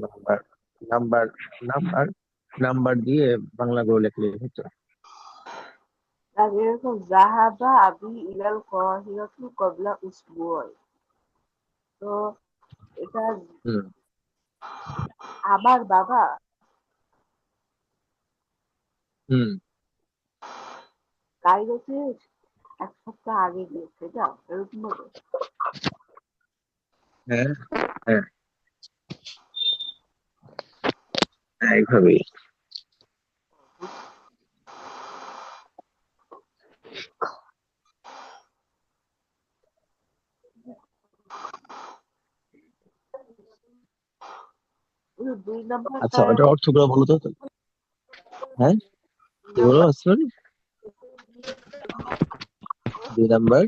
Number number number number দিয়ে বাংলা করে লিখলে হতো। আর এরকম জাহাবা আবি ইলাল কাহিরাতু ক্বাবলা উসবুআই। তো এটা হুম আমার বাবা হুম কায়রোতে 1 সপ্তাহ আগে গিয়েছে, এটা এরকম ভাবে। হ্যাঁ হ্যাঁ হ্যাঁ, এইভাবেই। কিন্তু 2 নাম্বারটা আচ্ছা, ওটার অর্থগুলো বলো তো। হ্যাঁ, দুই কি বলো নাম্বার আসলে? 2 নাম্বার।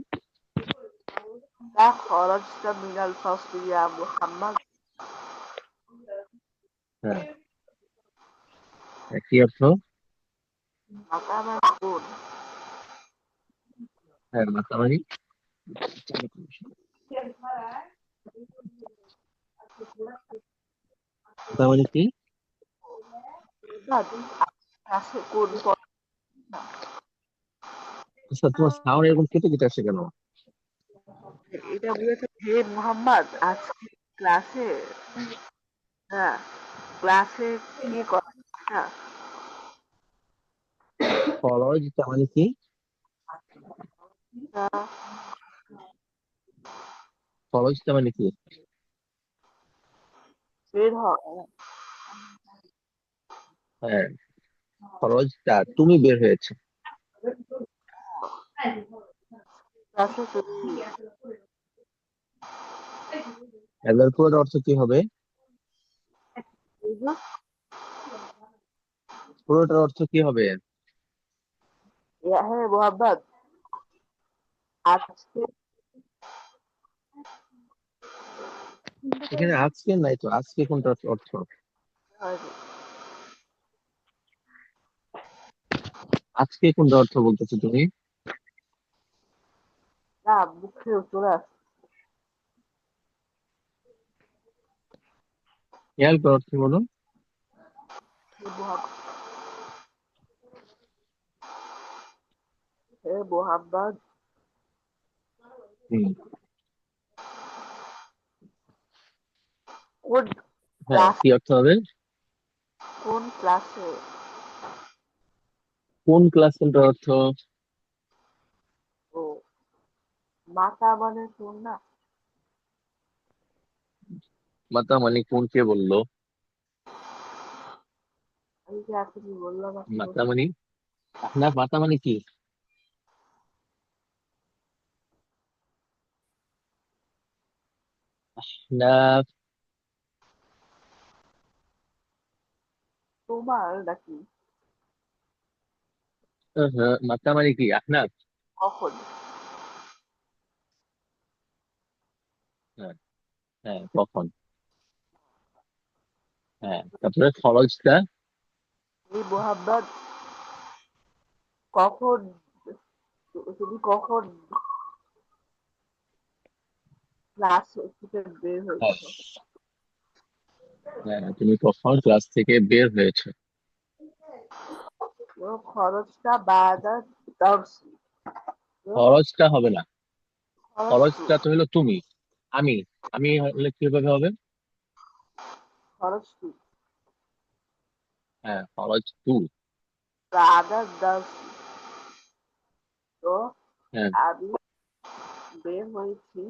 তা খরচটা মিনাল ফসলি ইয়া মুহাম্মদ। হ্যাঁ, কি অর্থ? মাতা আমার বোন। হ্যাঁ, মাতামারি। মাতামারি কি? না, ক্লাসে কোন পড়া? আচ্ছা, তোমার সাউন্ড এরকম কেটে কেটে আসে কেন? এটা বলেছে হে মুহাম্মদ আজকে ক্লাসে, হ্যাঁ ক্লাসে কি কথা? ফরজ তার মানে কি? ফরজ তার মানে কি? বের হ। হ্যাঁ, ফরজটা তুমি বের হয়েছে। ক্লাসে তুমি এবার পুরোটা অর্থ কি হবে? বুঝলো? পুরোটার অর্থ কি হবে? হে মুহাম্মদ আজকে এখানে আজকে নাই তো, আজকে কোনটা অর্থ? হয়নি। আজকে কোনটা অর্থ বলতেছো তুমি? না মুখে চলে আসছে। খেয়াল করো, অর্থ বলো। হে মুহাম্মদ, হে মুহাম্মদ হুম কোন হ্যাঁ, ক্লাস, কি অর্থ হবে? কোন ক্লাসে? কোন ক্লাস, কোনটা অর্থ? ও মাতা মানে কোন না? মাতা মানে কোন, কে বললো? আমি যে এখনই বললাম আপনি মাতা বলছেন। মানে, আপনার মাতা মানে কি? না, তোমার নাকি? মাতা মানে কি আপনার? কখন? হ্যাঁ হ্যাঁ, কখন। হ্যাঁ, তারপরে ফরজটা। হে মুহাম্মদ কখন, তুমি কখন ক্লাস থেকে বের হ্যাঁ হয়েছো? হ্যাঁ, তুমি কখন ক্লাস থেকে বের হয়েছে? তো খরচটা বাদা দার্সি। তো ফরজটা হবে না। খরচ টু, ফরজটা তো হলো তুমি। আমি আমি হলে কিভাবে হবে? খরচ টু হ্যাঁ, ফরজ টু। বাদা দার্সি। তো হ্যাঁ আমি বের হয়েছি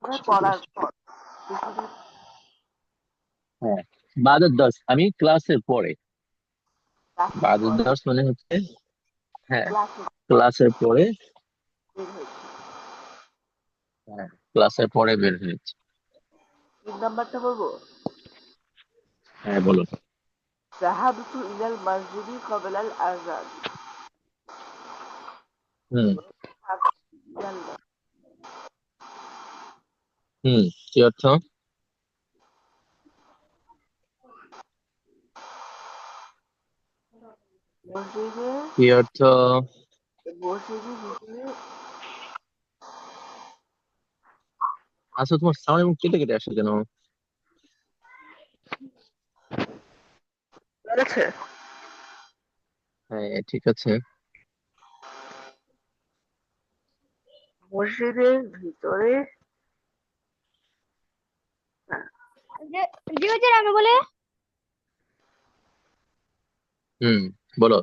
মানে পড়ার পর। দুপুরে হ্যাঁ, বাদের দশ আমি ক্লাসের পরে। ক্লাসের বাদের পর দশ মানে হচ্ছে, হ্যাঁ, ক্লাসে ক্লাসের পরে। বের হয়েছি। হ্যাঁ, ক্লাসের পরে বের হয়েছে। 3 নাম্বারটা বলবো। হ্যাঁ, বলো। জাহাবতু ইলাল মসজিদি ক্বাবলাল আযান। হুম ইলাল হুম, কি অর্থ? মসজিদে, কি অর্থ? মসজিদের ভিতরে। আচ্ছা, তোমার সাউন্ড এবং কেটে কেটে আসে কেন? পেরেছে? হ্যাঁ ঠিক আছে। মসজিদের ভিতরে হ্যাঁ, জি জি হুজুর, আমি বলে হুম, বলো।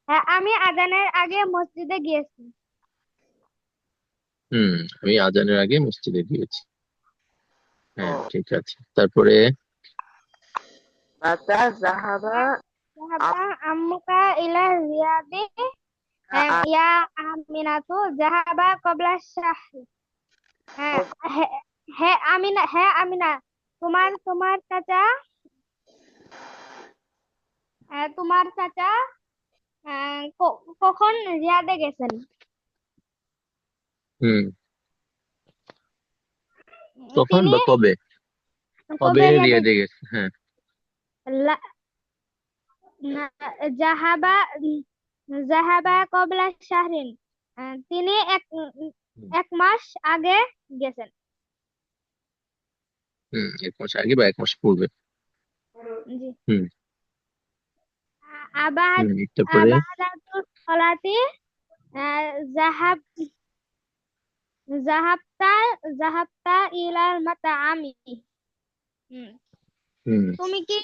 হ্যাঁ, আমি আজানের আগে মসজিদে গিয়েছি। হুম, আমি আজানের আগে মসজিদে গিয়েছি। ও হ্যাঁ ঠিক আছে, তারপরে মাতা জাহাবা যাহাবা আম্মুকা ইলা রিয়াদে আ- ইয়া আমিনাতু যাহাবা কবলা শাহরি। হ্যাঁ, হ্যাঁ, হ্যাঁ আমিনা, হ্যাঁ আমিনা, তোমার তোমার চাচা তোমার চাচা কখন রিয়াদে গেছেন? হুম, কখন তিনি বা কবে? কবে কবে রিয়াদে রিয়াদে গেছে, হ্যাঁ। লা- জাহাবা জাহাবা কবলা শাহরিন। তিনি হুম, এক মাস আগে গেছেন। হুম, 1 মাস আগে বা 1 মাস পূর্বে। জি। হুম। আবাদ হুম, তারপরে আবাদাতুস সলাতি জাহাব জাহাবতা জাহাবতা ইলাল মাতাআমি। হুম। হুম, তুমি কি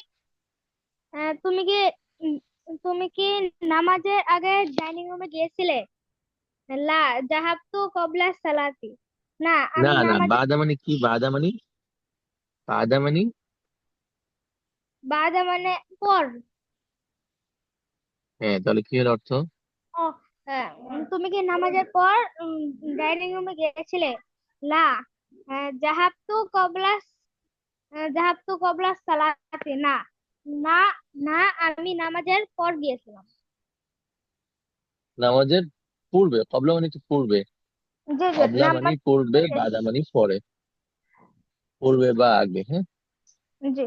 তুমি কি উম, তুমি কি নামাজের আগে ডাইনিং রুমে গিয়েছিলে? লা জাহাবতু কবলা সালাতি। না, না আমি না, নামাজে বাদা মানে কি? বাদা মানে, বাদা মানে বাদা মানে পর। হ্যাঁ, তাহলে কি এর অর্থ? ও তুমি কি নামাজের পর ডাইনিং রুমে গিয়েছিলে? লা জাহাবতু কবলা জাহাবতু কবলা সালাতি। না, না, না, আমি নামাজের পর গিয়েছিলাম। নামাজের পূর্বে, কবলা মানে কি পূর্বে? জি জি, কবলা মানে নামাজ পূর্বে, পড়ে। বাদা মানে পরে, পূর্বে বা আগে, হ্যাঁ। জি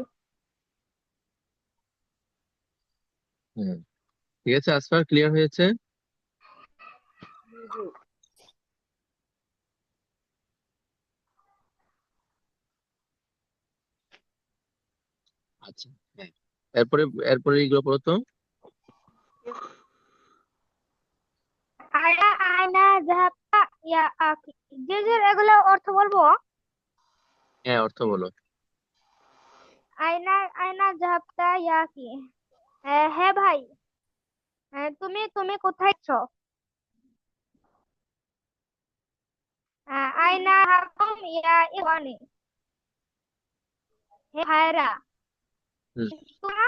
হুম, ঠিক আছে, আসফার ক্লিয়ার হয়েছে। জি। আচ্ছা, হ্যাঁ, এরপরে এরপরে এইগুলো পড়ো তো। আয়না আয়না জাহাবতা ইয়া আখি। জি জি, এগুলো অর্থ বলবো। হ্যাঁ, অর্থ বলো। আয়না আয়না জাহাবতা ইয়া আখি। হ্যাঁ ভাই, তুমি তুমি কোথায় আছো? আয়না হাকুম ইয়া ইওয়ানি। হে ভাইরা, হুম, তোমরা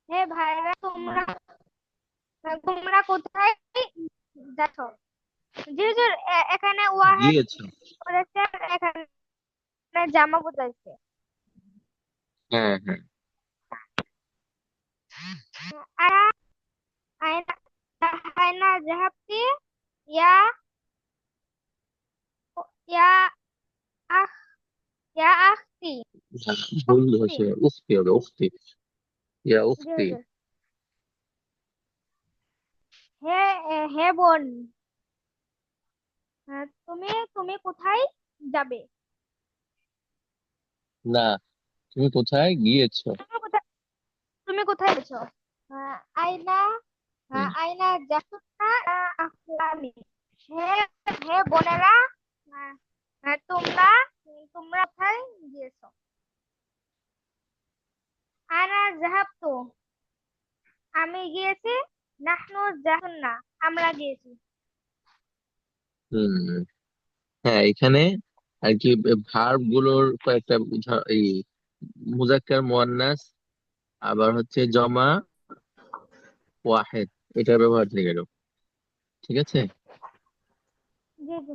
হে ভাইরা তোমরা তোমরা কোথায় যাচ্ছ? জি হুজুর, এখানে ওয়াহেদ গিয়েছো। করেছে, এখানে জামা বোঝাইছে। হ্যাঁ হ্যাঁ। আয়না আয়না আয়না জাহাবতি ইয়া ইয়া আখ ইয়া আখতি। হ্যাঁ, ভুল উখতি। হয়েছে, উফতি হবে, উফতি। ইয়া জি উফতি। হুজুর। হে হে বোন, তুমি তুমি কোথায় যাবে? না, তুমি কোথায় গিয়েছো? তুমি কোথায় তুমি কোথায় গেছো? আয়না হুম, আয়না জাসুনা আখলামি। হে হে বোনেরা, আহ, তোমরা তোমরা কোথায় গিয়েছো? আনা জাহাবতু, আমি গিয়েছি। নাহনু জাহান্না, আমরা গিয়েছি। হুম, হ্যাঁ, এখানে আর কি ভার্ব গুলোর কয়েকটা এই মুজাক্কার মুয়ান্নাস, আবার হচ্ছে জমা ওয়াহেদ, এটার ব্যবহার থেকে গেল। ঠিক আছে। জি জি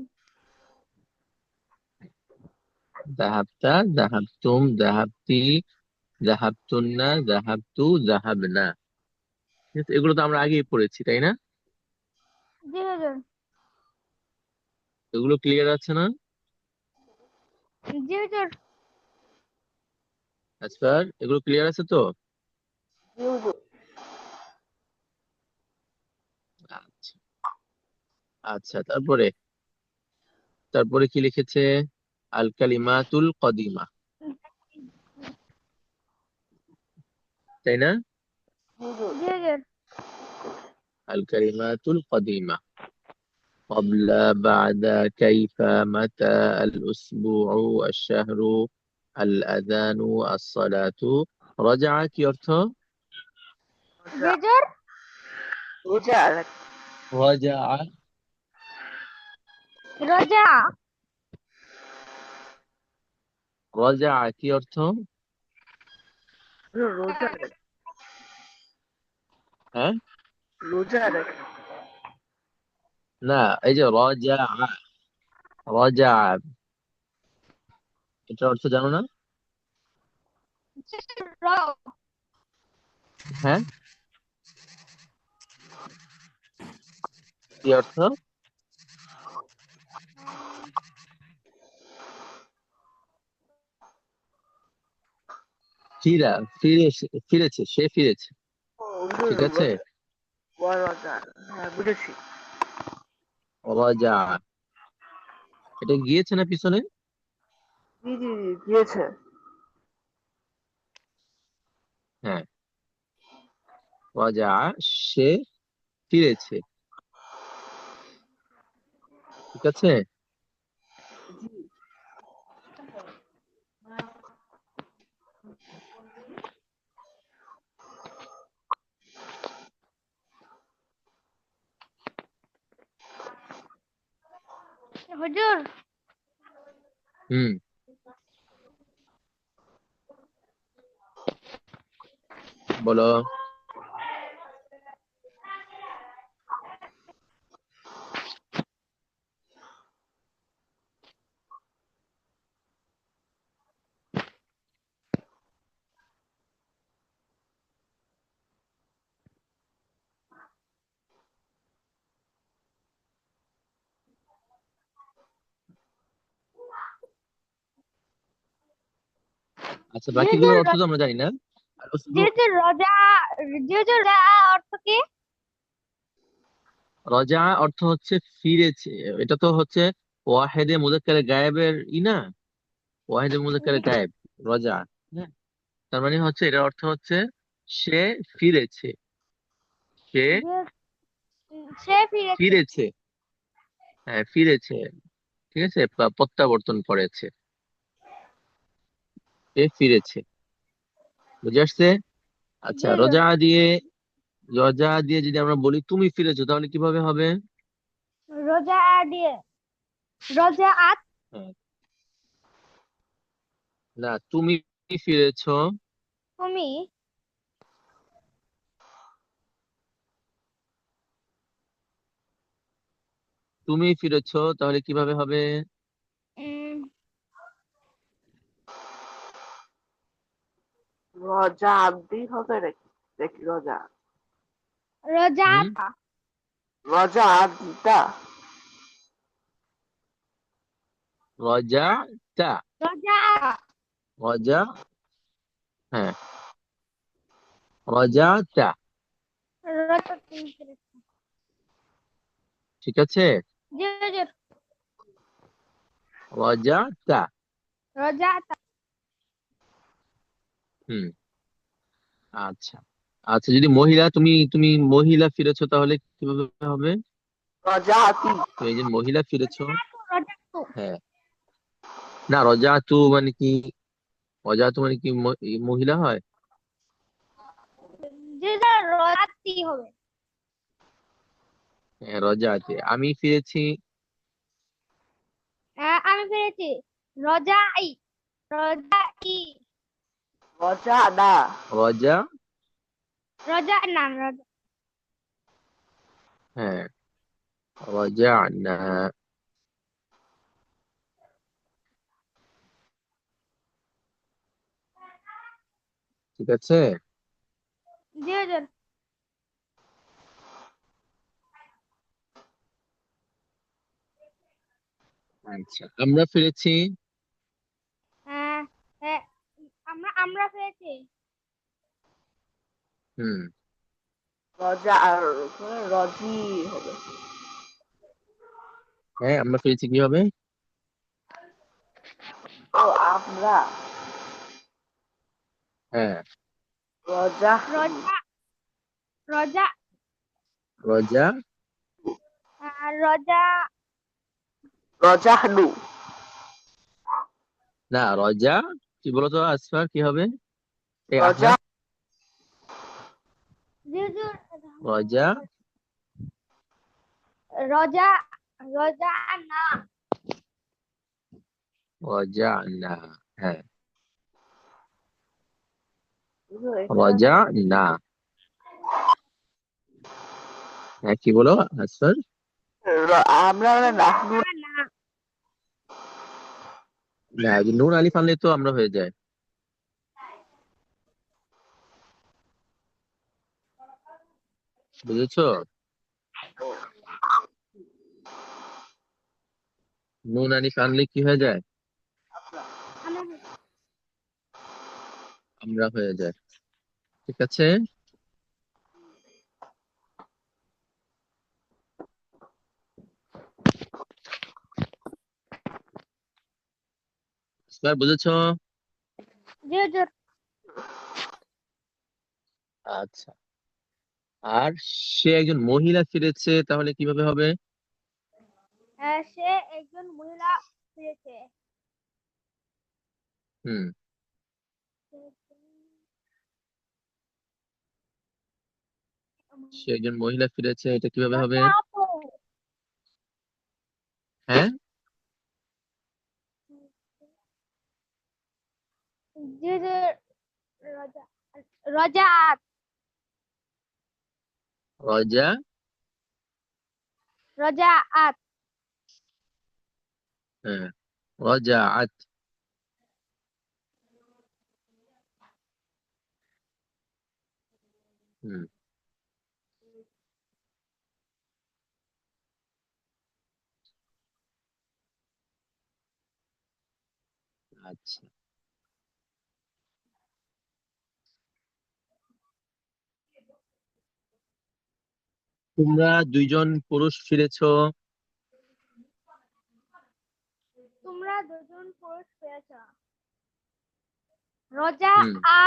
জাহাবতা, জাহাবতুম, জাহাবতি, জাহাবতুন্না, জাহাবতু, জাহাবনা। ঠিক আছে? এগুলো তো আমরা আগেই পড়েছি, তাই না? জি হুজুর। এগুলো ক্লিয়ার আছে না? জি হুজুর। আসফার, এগুলো ক্লিয়ার আছে তো? জি হুজুর। আচ্ছা। আচ্ছা, তারপরে তারপরে কি লিখেছে? আল কালিমাতুল কদিমা। তাই না? হুজুর জি হুজুর। আল কালিমাতুল কাদিমা قبل بعد كيف متى الأسبوع الشهر الأذان الصلاة رجع কি অর্থ? জি রোজা হুজুর। রোজা রজা রোজা। রজা কি অর্থ? রোজা হ্যাঁ, রোজা রাখা না, এই যে রজা, রজা এটার অর্থ জানো না? র। হ্যাঁ, কি অর্থ? ফিরা, ফিরেছে, সে ফিরেছে। ও ঠিক হুজুর আছে, রোজা হ্যাঁ বুঝেছি রজা এটা গিয়েছে না পিছনে? জি জি জি দিয়েছে হ্যাঁ, রজা সে ফিরেছে। ঠিক আছে। জি হুজুর। হুম, বলো। আচ্ছা, জি বাকিগুলোর হুজুর। অর্থ তো আমরা জানি না। আর জি হুজুর রোজা। জি হুজুর রোজা অর্থ কি? রজা অর্থ হচ্ছে ফিরেছে। এটা তো হচ্ছে ওয়াহেদে মুজাক্কারে গায়েবের না, ওয়াহেদে মুজাক্কারে গায়েব, রজা। হ্যাঁ, তার মানে হচ্ছে এটার অর্থ হচ্ছে সে ফিরেছে, সে সে ফিরেছে। ফিরেছে। হ্যাঁ, ফিরেছে। ঠিক আছে, প্রত্যাবর্তন করেছে, সে ফিরেছে। বুঝে আসছে? জি আচ্ছা, হুজুর। রজা দিয়ে যদি আমরা বলি তুমি ফিরেছো, তাহলে কিভাবে হবে? রোজা দিয়ে। রোজা আত। হ্যাঁ, না, তুমি ফিরেছো। তুমি। তুমি ফিরেছো, তাহলে কিভাবে হবে? উম, রোজা আব্দি হবে নাকি দেখি রোজা রোজা হুম, আতা। রোজা আব্দিটা রজা তা, রোজা আতা। রজা, হ্যাঁ, রজা তা। রোজা তুমি ফিরেছো। ঠিক আছে, জি হুজুর। রজা তা। রোজা আতা। হুম, আচ্ছা। আচ্ছা, যদি মহিলা, তুমি তুমি মহিলা ফিরেছো, তাহলে কিভাবে হবে? রোজা আতি তুমি একজন মহিলা ফিরেছো। রোজা তু। হ্যাঁ, না, রজা তু মানে কি? রজা তু মানে কি মহিলা হয়? জি হুজুর রোজাতি হবে। হ্যাঁ, রজা আছে, আমি ফিরেছি। আমি ফিরেছি। রোজা ই। রোজা ই। রোজা না রজা, রোজা না রোজা। হ্যাঁ, রজা না। ঠিক আছে। জি হুজুর। আচ্ছা, আমরা ফিরেছি। আহ, আহ, আমরা ফিরেছি। হুম, রোজা আর রজি হবে হ্যাঁ, আমরা ফিরেছি কি হবে? ও আমরা হ্যাঁ, রজা রজা রজা রজা রজা রজাহনু না, রজা কি বলতো আসফার, কি হবে? এই রজা আহনাফ, জি হুজুর, রজা রজা রজা না রজা না, হ্যাঁ, হুজুর, এটা রজা না, হ্যাঁ, কি বলো আসফার? আমরা নাহনু না না না, যে নুন আলিফ আনলে তো আমরা হয়ে যায়। বুঝেছো? নুন আলিফ আনলে কি হয়ে যায়? আমরা আমরা হয়ে যায়। ঠিক আছে, আসফার বুঝেছো? জি হুজুর। আচ্ছা, আর সে একজন মহিলা ফিরেছে, তাহলে কিভাবে হবে? সে একজন মহিলা ফিরেছে। হুম, সে একজন মহিলা ফিরেছে, এটা কিভাবে হবে? রজা আপু হ্যাঁ, জি হুজুর। রজা রজাত রজা, রজাআত হ্যাঁ, রজা আত, হুম, আচ্ছা, তোমরা দুইজন পুরুষ ফিরেছো। তোমরা দুজন পুরুষ পেয়েছ। রজা হুম, আ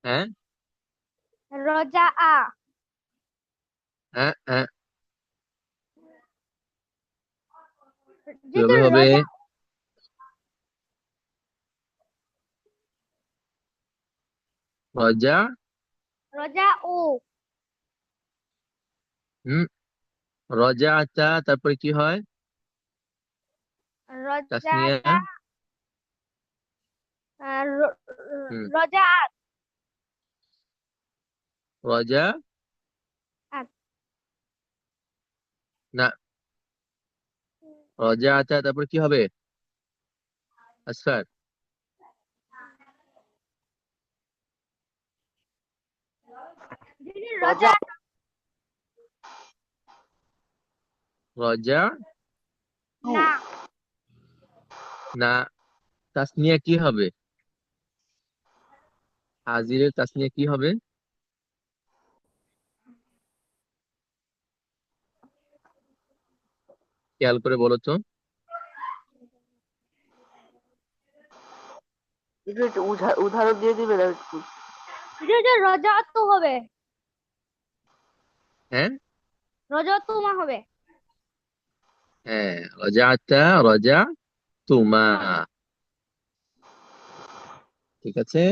হ্যাঁ, রজা আ হ্যাঁ, হ্যাঁ, যেহেতু কিভাবে হবে? রজা রজা, রজা ও হুম, রজা আতা, তারপরে কি হয়? তাসনিয়া, রজাটা হুম, রজা আত রজা আত না, রজা আতা, তারপরে কি হবে আসফার? যেহেতু রজা রজা রজা না না, তাসনিয়া কি হবে? হাজিরের তাসনিয়া কি হবে? খেয়াল করে বলো তো। একটু উদাহরণ দিয়ে দিবেন একটু। যেহেতু রজা তো হবে, হ্যাঁ, রজা তুমা হবে। হ্যাঁ, রজা আতা, রজা তুমা, মা ঠিক আছে।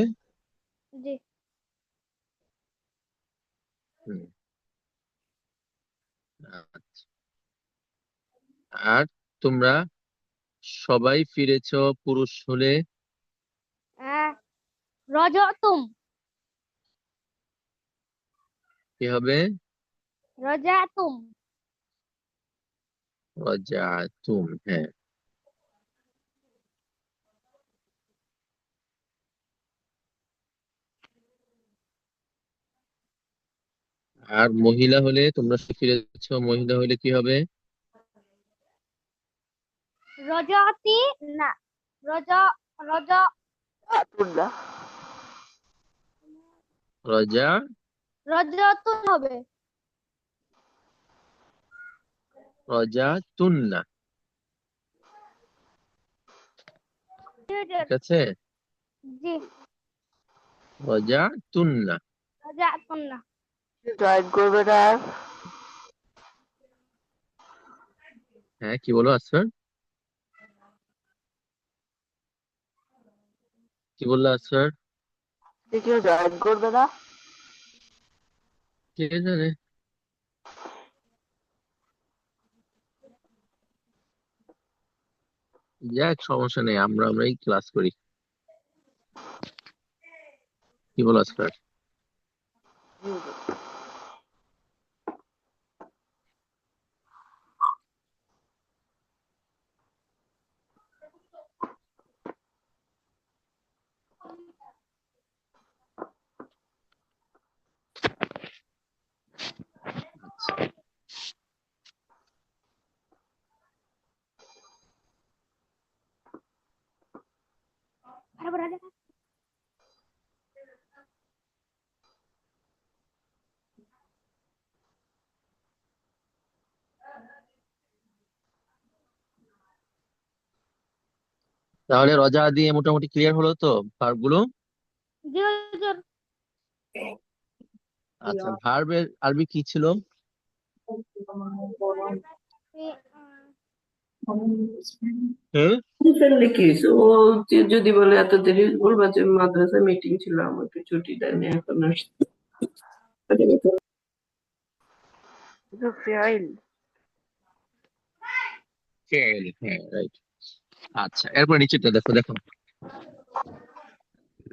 জি হুম, আচ্ছা। আর তোমরা সবাই ফিরেছো পুরুষ হলে, আহ, রজা তুম কি হবে? রজা তুম রজা তুম, হ্যাঁ। আর মহিলা হলে, তোমরা ফিরেছো মহিলা হলে কি হবে? রজাতি না রজা রজা আতুল্লাহ রজা, রজা তুম হবে। রজা তুন্না, জি হুজুর। ঠিক আছে। জি রাজাতুন্না। রাজাতুন্না। জয়েন করবে না আর? হ্যাঁ, কি বলো আসফার? কি বললো আসফার? কেউ জয়েন করবে না? কে জানে। যাক, সমস্যা নেই, আমরাই ক্লাস করি। কি বলো আসফার? জি, জি। আচ্ছা, বরাবর রাজা। তাহলে রজা দিয়ে মোটামুটি ক্লিয়ার হলো তো ভার্ব গুলো? জি হুজুর। আচ্ছা, ভার্বের আরবি কি ছিল? এ- হ্যাঁ। ফেললে কি হয়েছে? ও যদি বলে এত দেরি, বলবা যে মাদ্রাসা মিটিং ছিল, আমাকে ছুটি দেয়নি, এখন আসতে। ফেয়াইল। ফেল, হ্যাঁ, রাইট। আচ্ছা, এরপর নিচেটা দেখো দেখো।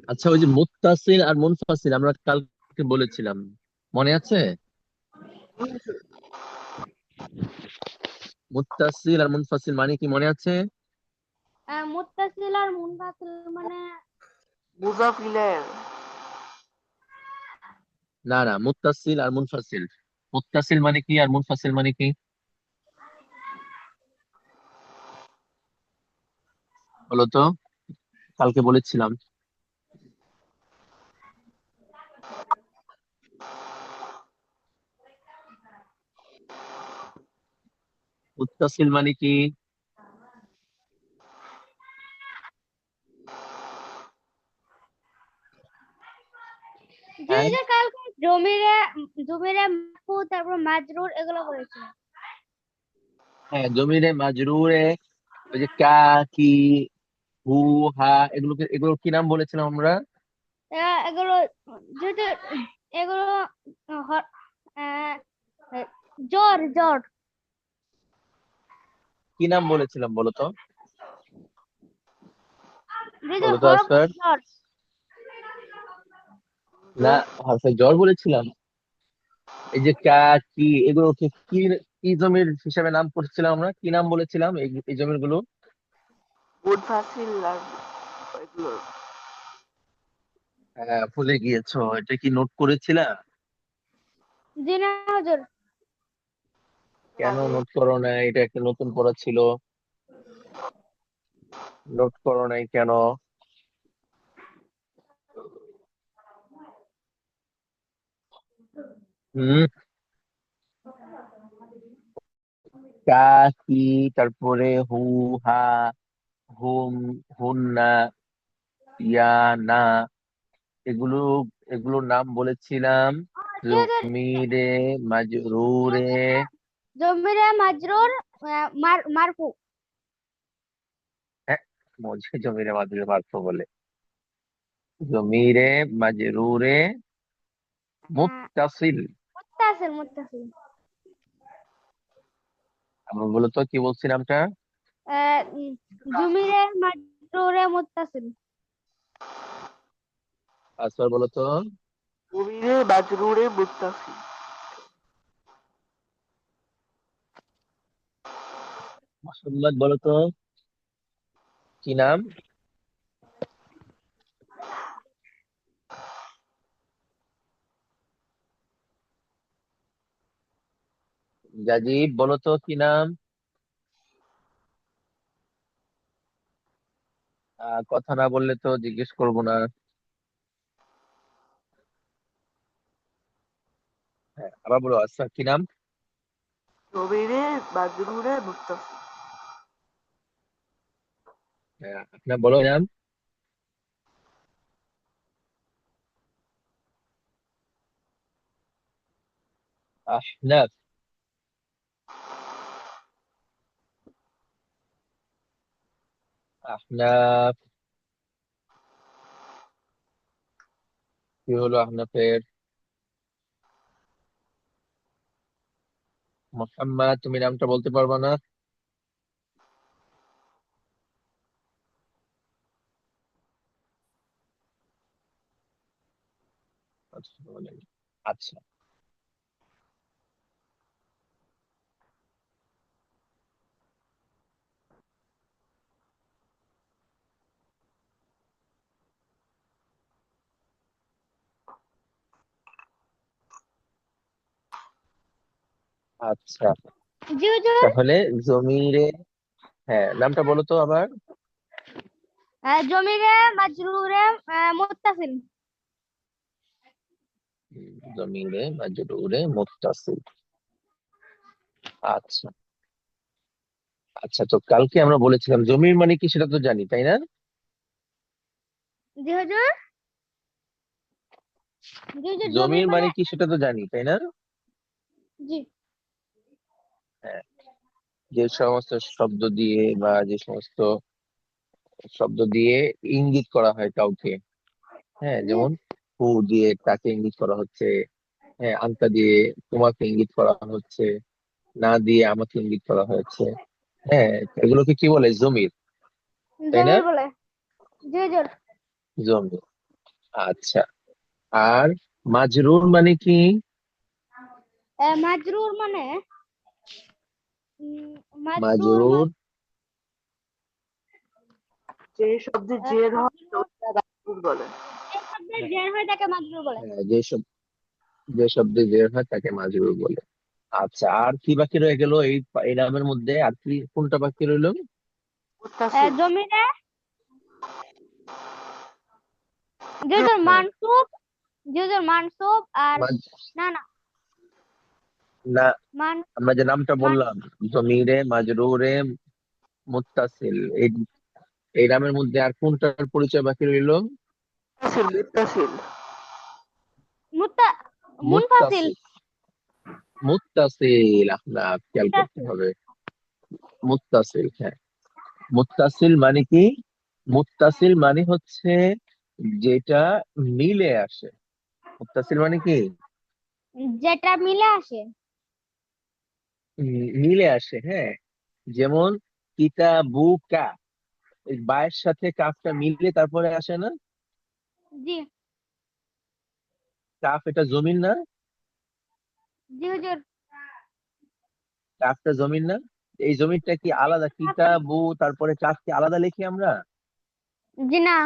আচ্ছা, ওই যে মুত্তাসিল আর মুনফাসিল আমরা কালকে বলেছিলাম, মনে আছে? মুত্তাসিল আর মুনফাসিল মানে কি মনে আছে? মুত্তাসিল আর মুনফাসিল মানে মুজাফিলের। না না, মুত্তাসিল আর মুনফাসিল। মুত্তাসিল মানে কি আর মুনফাসিল মানে কি বলো তো? কালকে বলেছিলাম। মুত্তাসিল মানে কি? যে হ্যাঁ যে কালকে জমিরে জমিরে মারফু তারপর মাজরুর এগুলো করেছিলাম। হ্যাঁ, জমিরে মাজরুরে, ওই যে কা, কি, হু, হা, এগুলো কি নাম বলেছিলাম আমরা? এগুলো যেহেতু এগুলো হ- আহ, জ্বর জ্বর। কি নাম বলেছিলাম বলো তো? যেহেতু বলো তো হরফ আসফার। জ্বর। না, হরফে জ্বর বলেছিলাম। এই যে কা, কি, এগুলোকে কি কি জমির হিসাবে নাম করেছিলাম আমরা? কি নাম বলেছিলাম এই জমির গুলো? মুনফাসিল আর এগুলো। হ্যাঁ, ভুলে গিয়েছো, এটা কি নোট করেছিলা? জি না হুজুর। কেন জানি। নোট করো নাই? এটা একটা নতুন পড়া ছিল, নোট করো নাই কেন? হুম। কা, কি, তারপরে হু, হা, হুম, হুন্না, ইয়া, না, এগুলো এগুলোর নাম বলেছিলাম। জি হুজুর। জমিরে মাজরুরে। জমিরে মাজরুর মারফু। হ্যাঁ, মজে জমিরে মাজরুরে মারফু বলে। জমিরে মাজরুরে মুত্তাসিল। মুত্তাসিল মুত্তাসিল। আমরা বলো তো কি বলছি নামটা? জমিরে মাজরুরে মুত্তাসিল। আসবার বলো তো। জমিরে মাজরুরে মুত্তাসিল। মোহাম্মদ বলো তো কি নাম? গাজীব বলো তো কি নাম? কথা না বললে তো জিজ্ঞেস করবো না। হ্যাঁ, আবার বলো, আচ্ছা কি নাম? জমিরে মাজরুরে মুত্তাসিল। হ্যাঁ, আপনার বলো নাম। আহনাফ। আহনাফ কি হলো আহনাফের? মোহাম্মদ, তুমি নামটা বলতে পারবা না? আচ্ছা বলেন। আচ্ছা আচ্ছা জি হুজুর। তাহলে জমিরে, হ্যাঁ নামটা বলো তো আবার। জমিরে মাজরুরে মুত্তাসিল। জমিরে মাজরুরে মুত্তাসিল। আচ্ছা আচ্ছা, তো কালকে আমরা বলেছিলাম জমির মানে কি সেটা তো জানি তাই না? জি হুজুর। জি হুজুর, জমির জমির মানে মানে কি সেটা তো জানি তাই না? জি হ্যাঁ, যে সমস্ত শব্দ দিয়ে বা যে সমস্ত শব্দ দিয়ে ইঙ্গিত করা হয় কাউকে, হ্যাঁ জি যেমন হু দিয়ে তাকে ইঙ্গিত করা হচ্ছে, হ্যাঁ আনতা দিয়ে তোমাকে ইঙ্গিত করা হচ্ছে, না দিয়ে আমাকে ইঙ্গিত করা হয়েছে, হ্যাঁ এগুলোকে কি বলে? জমির, তাই না? জমির বলে। জি হুজুর। জমির। আচ্ছা, আর মাজরুর মানে কি? মাজরুর মানে উম, মাজরুর মাজরুর, মানে যে শব্দে জের হয় মাজরুর ওটা রাজরূপ বলে। যে শব্দের জের হয় তাকে মাজরুর বলে। হ্যাঁ যে শব্দে বের হয় তাকে মাজরুর বলে। আচ্ছা, আর কি বাকি রয়ে গেল এই এই নামের মধ্যে? আর কি কোনটা বাকি রইলো? মুত্তাসিল। জমিরে জি হুজুর হ্যাঁ, মানসুব। জি হুজুর মানসুব আর মাজ- না না না, মান আমরা যে নামটা মান বললাম জমিরে মাজরুরে মুত্তাসিল, এই এই নামের মধ্যে আর কোনটার পরিচয় বাকি রইলো? মুত্তাসিল মুত্তাসিল। মুত্তা মুনফাসিল। মুত্তাসিল। মুত্তাসিল, আপনার খেয়াল করতে মুত্তাসিল হবে। মুত্তাসিল, হ্যাঁ। মুত্তাসিল মানে কি? মুত্তাসিল মানে হচ্ছে যেটা মিলে আসে। মুত্তাসিল মানে কি? যেটা মিলে আসে। মিলে আসে, হ্যাঁ। যেমন কিতাবুকা, এই বায়ের সাথে কাফটা মিলে তারপরে আসে না? জি কাফ এটা জমির না? জি হুজুর। কাফটা জমির না? এই জমিরটা কি আলাদা? কিতাবু তারপরে কাফ কি আলাদা লিখি আমরা? জি না।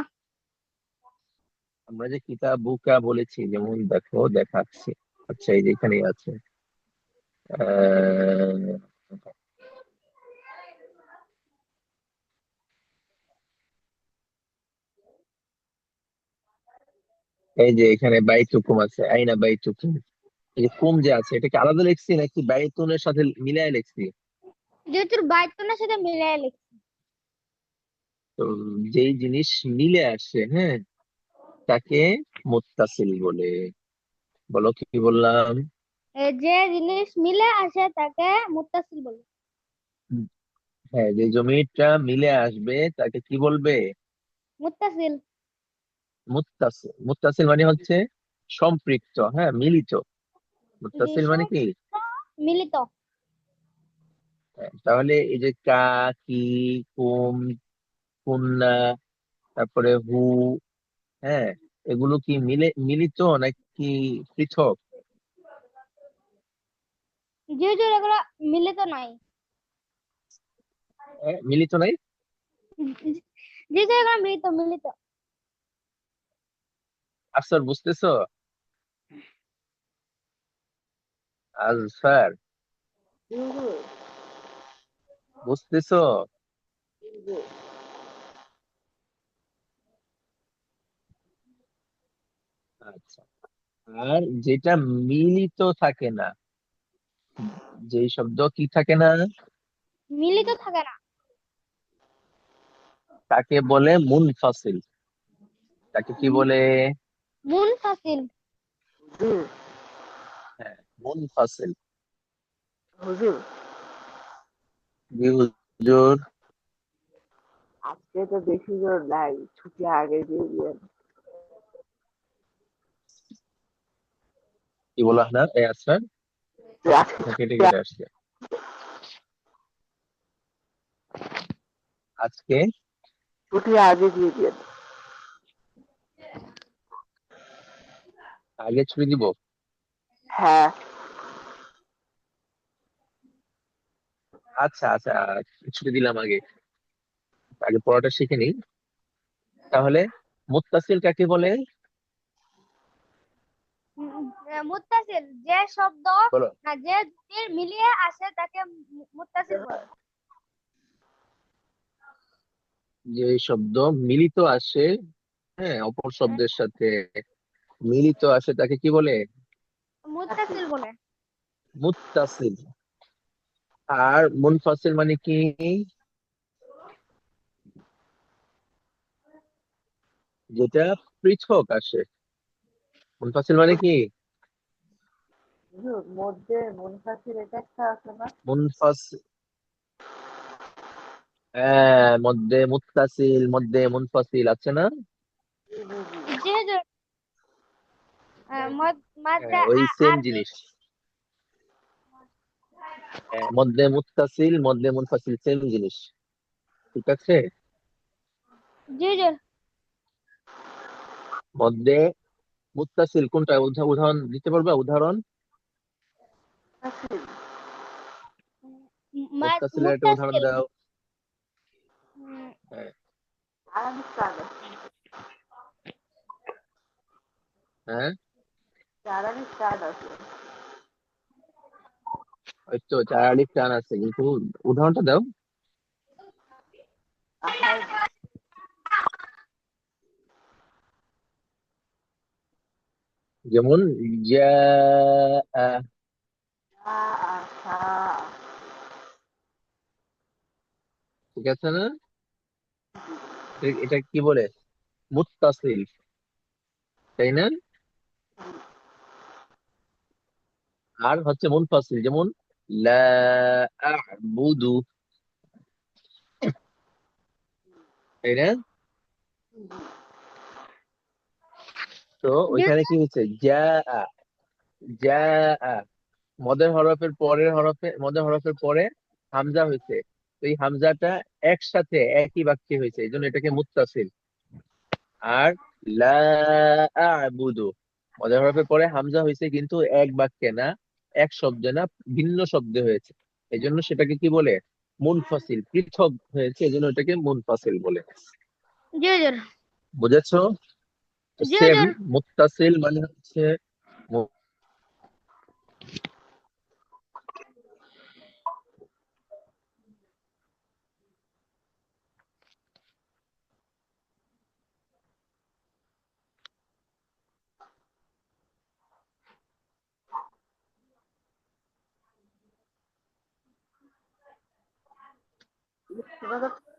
আমরা যে কিতাবুকা বলেছি, যেমন দেখো দেখাচ্ছি। আচ্ছা এই যে এখানেই আছে। আহ এই যে এখানে বাইতুকুম আছে, আইনা বাইতুকুম। এই যে কুম যে আছে, এটা কি আলাদা লিখছি নাকি বাইতুনের সাথে মিলাই লিখছি? জি হুজুর বাইতুনের সাথে মিলে লিখছি। তো যেই জিনিস মিলে আসে, হ্যাঁ, তাকে মুত্তাসিল বলে। বলো কি বললাম? যে জিনিস মিলে আসে তাকে মুত্তাসিল বলে। হ্যাঁ, যে জমিটা মিলে আসবে তাকে কি বলবে? মুত্তাসিল। মুত্তাসিল। মুত্তাসিল মানে হচ্ছে সম্পৃক্ত, হ্যাঁ মিলিত। জি মুত্তাসিল মানে কি? মিলিত। হ্যাঁ, তাহলে এই যে কা, কি, কুম, কুন্না, তারপরে হু, হ্যাঁ এগুলো কি মিলিত নাকি পৃথক? জি হুজুর এগুলো মিলিত নাই। মিলিত নাই? জি জি হুজুর এগুলো মিলিত মিলিত। আফসার বুঝতেছো? আজফার হুম হুম বুঝতেছো? হুম। আচ্ছা, আর যেটা মিলিত থাকে না, যে শব্দ কি থাকে না, মিলিত থাকে না। তাকে বলে মুনফাসিল। তাকে কি বলে? মুনফাসিল। হুজুর, হ্যাঁ, মুনফাসিল। হুজুর, জি হুজুর। আজকে তো বেশি জোর নাই, ছুটি আগে দিয়ে দিয়েন। কি বলো না এই আসর আজকে কেটে ছুটি কেটে আসছে। আজকে ছুটি আগে দিয়ে দিয়েন। আগে ছুটি দিব। হ্যাঁ। আচ্ছা আচ্ছা, ছুটি দিলাম আগে। আগে পড়াটা শিখে নিই। তাহলে মুত্তাসিল কাকে বলে? মুত্তাসিল যে শব্দ বলো। না যে দুটির মিলিয়ে আসে তাকে মুত্তাসিল বলে। যে শব্দ মিলিত আসে, হ্যাঁ, অপর শব্দের সাথে মিলিত আসে তাকে কি বলে? মুত্তাসিল বলে। মুত্তাসিল। আর মুনফাসিল মানে কি? যেটা পৃথক আসে। মুনফাসিল মানে কি? হুজুর, মধ্যে মুনফাসিল এটা একটা আছে না? মুনফাসিল, হ্যাঁ, মধ্যে মুত্তাসিল মধ্যে মুনফাসিল আছে না? জি জি জি। জি হুজুর। মাঝে হ্যাঁ, ওই সেম আর কি? জিনিস। হ্যাঁ, মধ্যে মুত্তাসিল মধ্যে মুনফাসিল সেম জিনিস। ঠিক আছে। জি হুজুর। মধ্যে মুত্তাসিল কোনটা? উদাহরণ দিতে পারবে? উদাহরণ। মুনফাসিল। মুত্তাসিলের একটা উদাহরণ মুত্তাসিল দাও। হ্যাঁ। আরাবিক কাজ আছে। হ্যাঁ, আরাবিক কাজ আছে। ওই তো চারিক টান আছে, কিন্তু উদাহরণটা দাও। আহার যেমন আশা। ঠিক আছে না? এটা কি বলে? মুত্তাসিল, তাই না? আর হচ্ছে মুনফাসিল, যেমন লা আ'বুদু, তাই না? তো জি ওইখানে কি হচ্ছে? যা মদের হরফের পরে হামজা হয়েছে। তো এই হামজাটা একসাথে একই বাক্যে হয়েছে, এই জন্য এটাকে মুত্তাসিল। আর লা আ'বুদু, মদের হরফের পরে হামজা হয়েছে কিন্তু এক বাক্যে না, এক শব্দে না, ভিন্ন শব্দে হয়েছে। এই জন্য সেটাকে কি বলে? মুনফাসিল, পৃথক হয়েছে, এই জন্য এটাকে মুনফাসিল বলে। জি হুজুর। বুঝেছো? তো জি সেম, হুজুর। মুত্তাসিল মানে হচ্ছে শোনা যাচ্ছে?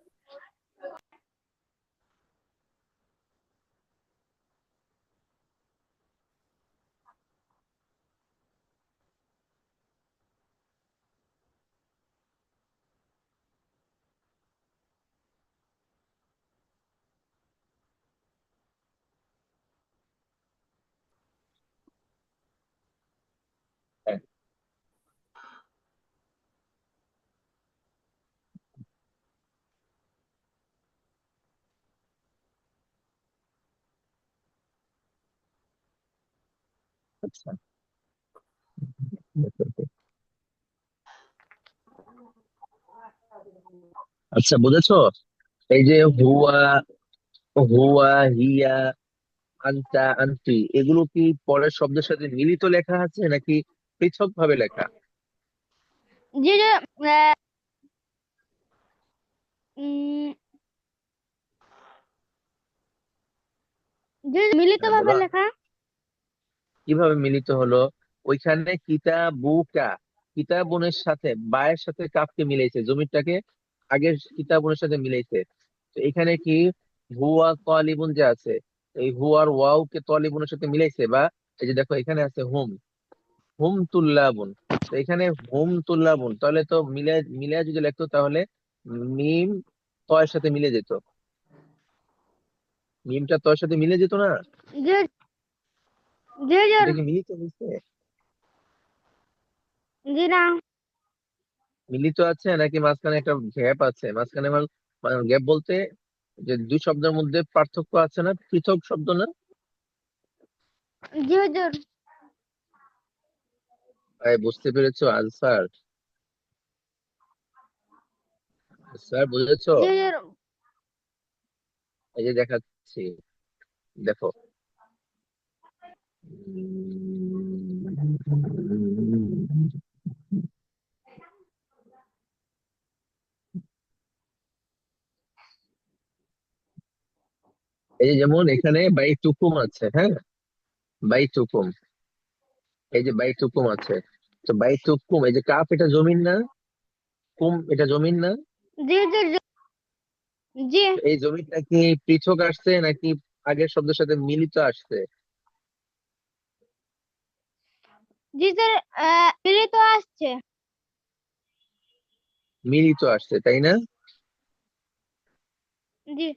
আচ্ছা। আচ্ছা, বুঝেছো? এই যে হুয়া, হিয়া, আনতা, আনতি, এগুলো কি পরের শব্দের সাথে মিলিত লেখা আছে নাকি পৃথক ভাবে লেখা? জি হুজুর। উম, জি মিলিত হ্যাঁ, ভাবে বলো। লেখা। কিভাবে মিলিত হলো? ওইখানে কিতাবুকা, কিতাবুনের সাথে বায়ের সাথে কাফকে মিলাইছে, জমিরটাকে আগের কিতাবুনের সাথে মিলাইছে। তো এখানে কি হুয়া তালিবুন যে আছে, এই হুয়ার ওয়াও কে তালিবুনের সাথে মিলাইছে, বা এই যে দেখো এখানে আছে হুম, হুম তুল্লাবুন। তো এখানে হুম তুল্লাবুন, তাহলে তো মিলে মিলে যদি লিখতো তাহলে মিম তয়ের সাথে মিলে যেত, মিমটা তয়ের সাথে মিলে যেত না। জি জি হুজুর। এটা কি মিলিত হয়েছে? জি না। মিলিত আছে নাকি মাঝখানে একটা গ্যাপ আছে? মাঝখানে গ্যাপ বলতে যে দুই শব্দের মধ্যে পার্থক্য আছে না, পৃথক শব্দ না? জি হুজুর। তাই বুঝতে পেরেছো আনসার? স্যার বুঝেছো? জি হুজুর। এই যে দেখাচ্ছি, দেখো। এই যে যেমন এখানে বাইতুকুম আছে, হ্যাঁ, বাইতুকুম, এই যে বাইতুকুম আছে। তো বাইতুকুম, এই যে কাপ এটা জমিন না, কুম এটা জমিন না? জি হুজুর। জি তো এই জমিনটা কি পৃথক আসছে নাকি আগের শব্দের সাথে মিলিত আসছে? জি স্যার, মিলিত আসছে। মিলিত আসছে, তাই না? জি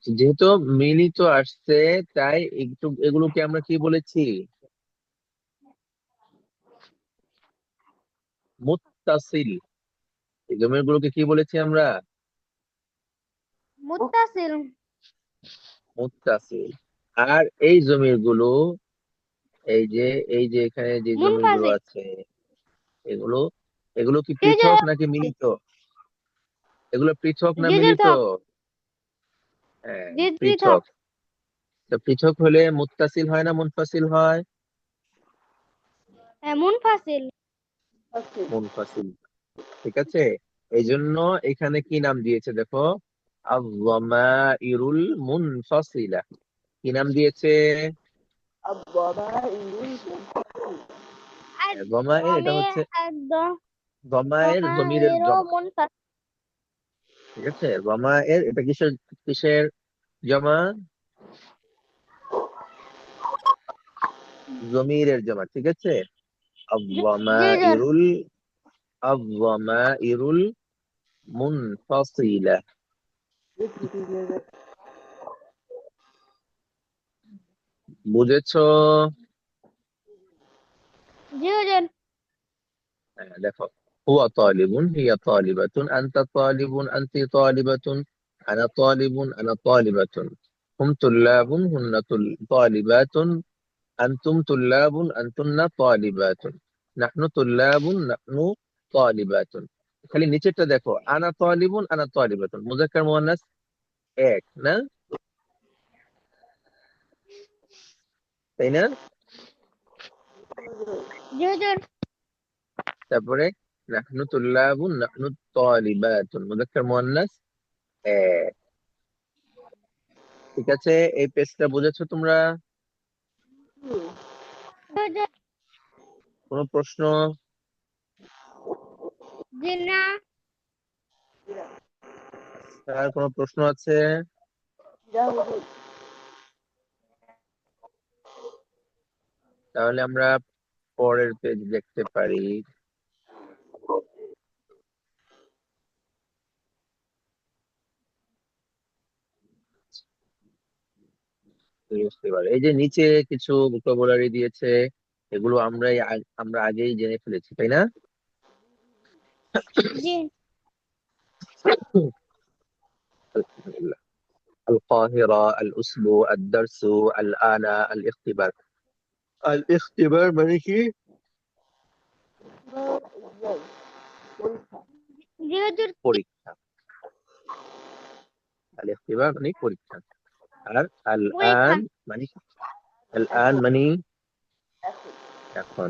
যেহেতু মিলিত আসছে, তাই একটু এগুলোকে আমরা কি বলেছি? মুত্তাসিল। এই জমিগুলোকে কি বলেছি আমরা? মুত্তাসিল। মুত্তাসিল। আর এই জমিগুলো, এই যে এই যে এখানে যে জমিগুলো মুনফাসিল। আছে, এগুলো এগুলো কি জি জি পৃথক নাকি মিলিত? এগুলো পৃথক না জি মিলিত? পৃথক। হ্যাঁ, জি পৃথক। পৃথক। তো পৃথক হলে মুত্তাসিল হয় না মুনফাসিল হয়? মুনফাসিল। আছে। মুনফাসিল। ঠিক আছে। এই জন্য এখানে কি নাম দিয়েছে দেখো, আয-যামাইরুল মুনফাসিলা। কি নাম দিয়েছে? الضمائر যামাইর, এটা হচ্ছে যামাইর জমিরের الضمائر জমা। منفصل. ঠিক আছে, যামাইর এটা কিসের কিসের জমা? জমিরের জমা, ঠিক আছে। জি জি আয-যামাইরুল আয-যামাইরুল মুনফাসিলা। বুঝেছো? জি হুজুর। হ্যাঁ, দেখো, হুয়া তালিবুন, হিয়া তালিবাতুন, আনতা তালিবুন, আনতি তালিবাতুন, আনা তালিবুন, আনা তালিবাতুন, হুম তুল্লাবুন, হুন্না তালিবাতুন, আনতুম তুল্লাবুন, আনতুন্না তালিবাতুন, নাহনু তুল্লাবুন, নাহনু তালিবাতুন। খালি নিচেরটা দেখো, আনা তালিবুন, আনা তালিবাতুন, মুযাক্কার মুয়ান্নাস এক না, তাই না? জি হুজুর। তারপরে নাহনু তুল্লাবুন, নাহনু তালিবাতুন, মুযাক্কার মুয়ান্নাস এক। ঠিক আছে, এই পেজটা বুঝেছো তোমরা? জি হুজুর। কোনো প্রশ্ন? জি না। আর কোনো প্রশ্ন আছে? তাহলে আমরা পরের পেজ দেখতে পারি। বুঝতে পারি, এই যে নিচে কিছু ভোকাবুলারি দিয়েছে, এগুলো আমরা আগেই জেনে ফেলেছি, তাই না? জি القاهرة، الأسبوع، الدرس، الآلة، الاختبار। الاختبار মানে কি? জি হুজুর। পরীক্ষা। الاختبار মানে পরীক্ষা। আর আল পরীক্ষা। আন মানে কি? আল আন মানে এখন।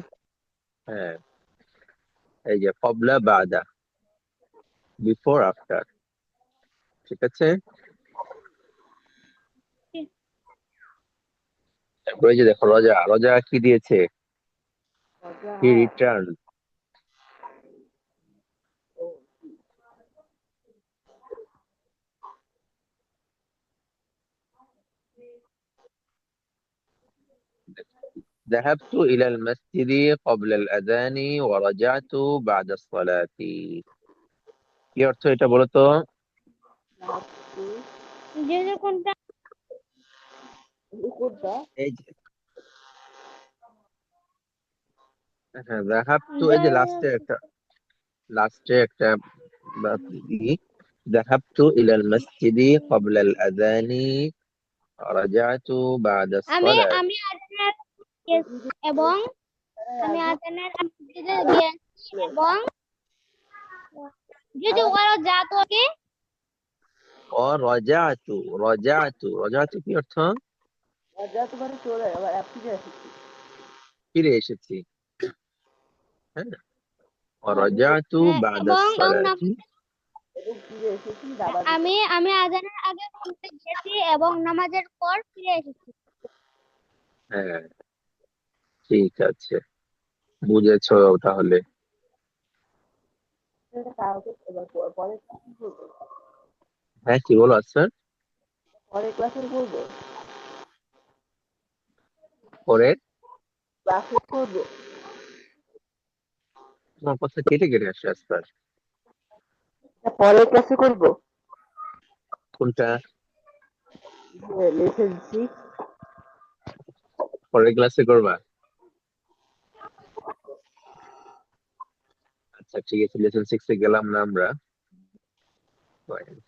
হ্যাঁ, এই যে ক্বাবলা বাদা, বিফোর আফটার। ঠিক আছে। জি তারপরে এই যে দেখো, রজা, রজা কি দিয়েছে? He return. ذهبت إلى المسجد قبل الأذان ورجعت بعد الصلاة কি অর্থ এটা বলো তো? রাত্রি যে যে কোনটা? কোনটা? এই যে হ্যাঁ ذهبت এই যে লাস্টে একটা ই, ذهبت إلى المسجد قبل الأذان رجعت بعد আমি الصلاة আমি আজানের এবং আমি আজানের মসজিদে গিয়েছি এবং যদি ওরা যাতো কি ورجعت রজাতু কি অর্থ? রাজা তোমার চলে আবার ফিরে এসেছি। ফিরে এসেছি। হ্যাঁ ফিরে ورجعت بعد এবং الصلاة এবং ফিরে এসেছি নামাজ আমি আজানের আগে মসজিদে গেছি এবং নামাজের পর ফিরে এসেছি। হ্যাঁ ঠিক আছে, বুঝেছো তাহলে। পড়তে। কাউকে এবার পরে ক্লাসে বলবো, হ্যাঁ কি বলো আচ্ছা? পরে ক্লাসে বলবো, পরে ক্লাসে করবো। তোমার কথা কেটে কেটে আসে আস্তে আস্তে। পরে ক্লাসে করবো কোনটা? লেসন 6। পরের ক্লাসে করবা? আচ্ছা ঠিক আছে, লেসন 6 এ গেলাম না আমরা।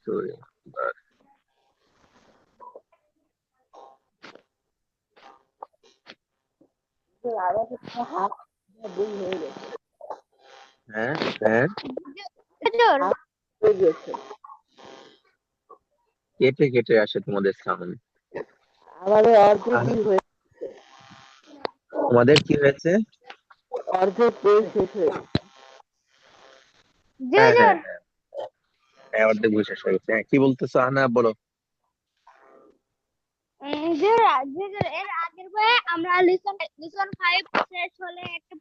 তো এবার আমাদের তো হাত বই হয়ে গেছে, হ্যাঁ হ্যাঁ হুজুর, হাত হয়ে গেছে। কেটে কেটে আসে তোমাদের সাউন্ড। আমাদের অর্ধেক বই হয়ে তোমাদের কি হয়েছে? অর্ধেক বই শেষ হয়ে গেছে। জি হ্যাঁ হ্যাঁ হুজুর, হ্যাঁ হ্যাঁ অর্ধেক বই শেষ হয়ে গেছে। হ্যাঁ কি বলতেছো আহনা বলো। হুজুর, হুজুর, এর আগের বইয়ে আমরা লিসন 5 শেষ হলে একটা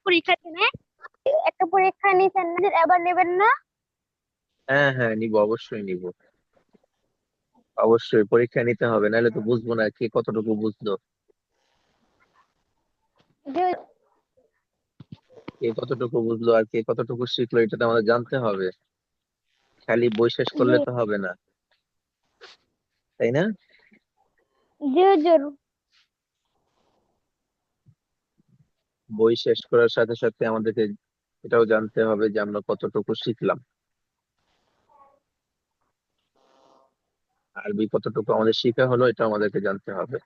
পরীক্ষা নিতেন না হুজুর, এবার নেবেন না? হ্যাঁ হ্যাঁ নিবো, অবশ্যই নিবো। অবশ্যই পরীক্ষা নিতে হবে, নাহলে তো বুঝবো না কে কতটুকু বুঝলো। জি কে কতটুকু বুঝলো আর কে কতটুকু শিখলো এটা তো আমাদের জানতে হবে। খালি বই শেষ জি করলে তো হবে না, তাই না? জি হুজুর, বই শেষ করার সাথে সাথে আমাদেরকে এটাও জানতে হবে যে আমরা কতটুকু শিখলাম, আরবি কতটুকু আমাদের শেখা হলো এটা আমাদেরকে জানতে হবে।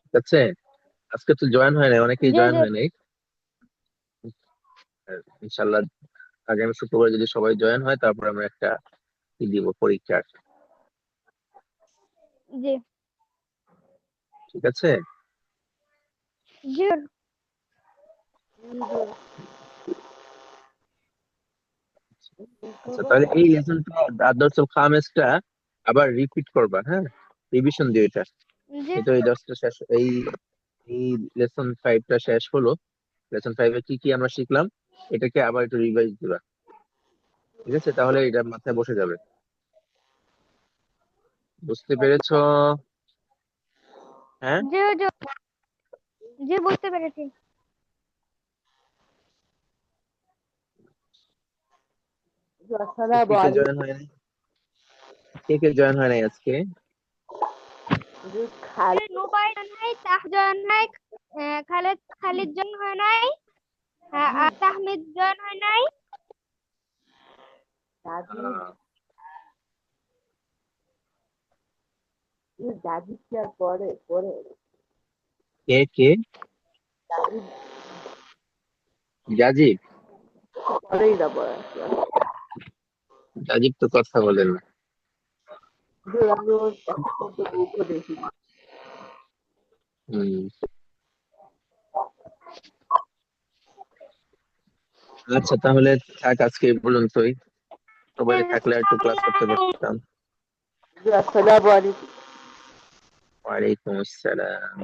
ঠিক আছে, আজকে তো জয়েন হয় নাই, অনেকেই জি জয়েন হুজুর, হয় নাই। ইনশাল্লাহ আগামী শুক্রবার যদি সবাই জয়েন হয় তারপর আমরা একটা দিব পরীক্ষা। জি ঠিক আছে। জি আচ্ছা তাহলে এই লেসনটা আদর্সুল খামেসটা আবার রিপিট করবা, হ্যাঁ রিভিশন দিও এটা। জি এই তো এই 10টা শেষ, এই এই লেসন 5টা শেষ হলো। লেসন 5 এ কি কি আমরা শিখলাম এটাকে আবার একটু রিভাইজ দিবা। ঠিক আছে, তাহলে এটা মাথায় বসে যাবে। বুঝতে পেরেছো? হ্যাঁ জি হুজুর, জি বুঝতে পেরেছি। তো কে আসসালামু কে জয়েন আলাইকুম। হয় নাই? কে কে জয়েন হয় নাই আজকে? খালি নুবাই জন নাই, তাহ জন নাই, খালিদ জন হয় নাই, আর তাহমিদ জন হয় নাই। আহ, দাদি কি আর পরে পরে কে কে? দাদি জাজিব? পরেই না পড়া। জাজিব তো কথা বলেন না। আমি ওর একটা বউকে দেখি। হম আচ্ছা তাহলে থাক আজকে এই পর্যন্তই। সবাই থাকলে একটু ক্লাস করতে পারতাম। আসসালামু আলাইকুম। ওয়ালাইকুম আসসালাম।